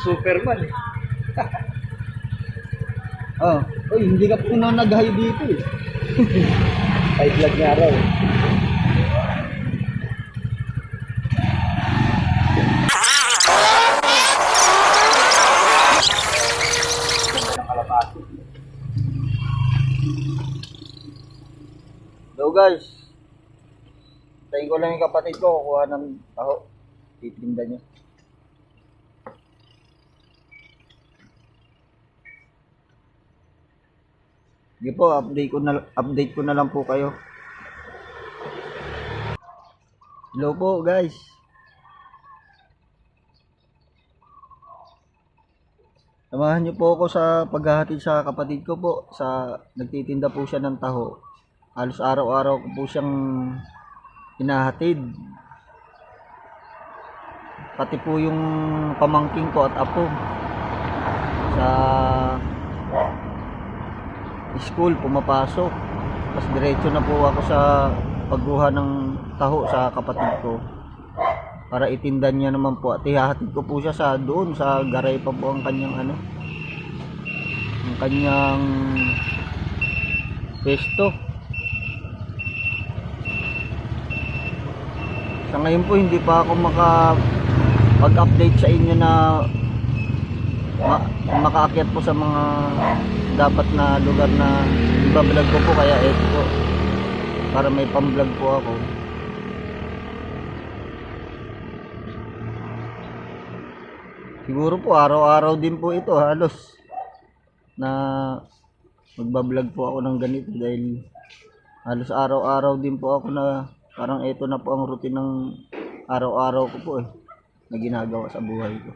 Superman eh. Oh, oy, hindi ka po na nag-high dito eh. High blood nga raw. Hello guys. Tayo ko lang yung kapatid ko, kukuha ng taho. Titinda niya. Sige po, update ko na lang po kayo. Hello po guys. Samahan niyo po ako sa paghahatid sa kapatid ko po. Nagtitinda po siya ng taho. Halos araw-araw ko po siyang hinahatid. Pati po yung pamangking ko at apo sa school pumapasok. Tapos diretso na po ako sa pagguha ng taho sa kapatid ko para itindan niya naman po, at ihahatid ko po siya sa doon sa garay pa po ang kanyang ang kanyang pesto. Sa ngayon po hindi pa ako makapag-update sa inyo na makaakyat po sa mga dapat na lugar na ibablog ko po, kaya eto po para may pamblog po ako. Siguro po araw-araw din po ito halos na magbablog po ako ng ganito, dahil halos araw-araw din po ako na parang ito na po ang routine ng araw-araw ko po na ginagawa sa buhay ko.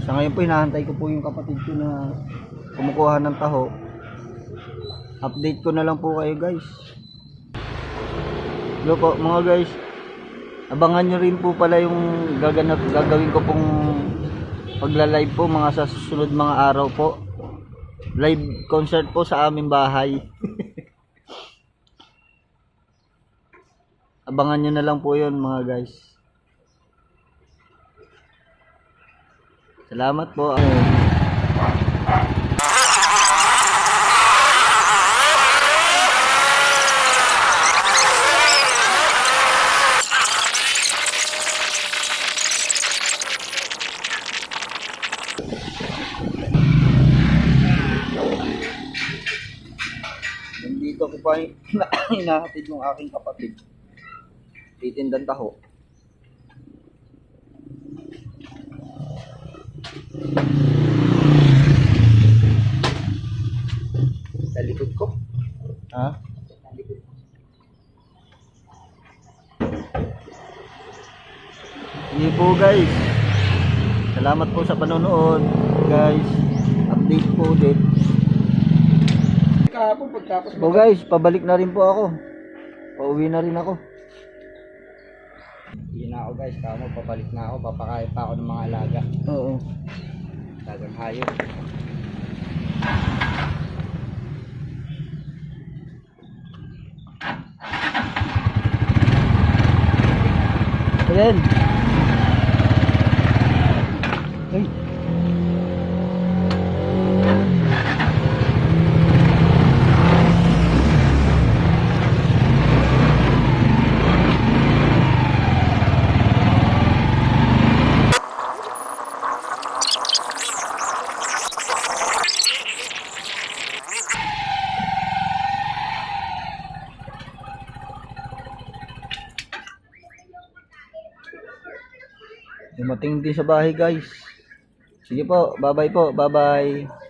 Sa ngayon po hinahantay ko po yung kapatid ko na kumukuha ng taho. Update ko na lang po kayo guys. Hello po mga guys. Abangan nyo rin po pala yung gagawin ko pong pagla-live po mga sa susunod mga araw po. Live concert po sa aming bahay. Abangan nyo na lang po yun mga guys. Salamat po. Nandito ko pa hinahatid yung aking kapatid. Titindan taho. Sa likod ko. Ha? Sa likod ko. Sige po guys. Salamat po sa panonood guys. Update po ulit. Kahapon pagtapos So guys, pabalik na rin po ako. Pauwi na rin ako. Hindi na ako guys, kamo papalik na ako, papakain pa ako ng mga alaga. Oo. Talagang hayop. Ayan. Ay. Dumating din sa bahay guys. Sige po, bye bye po, bye bye.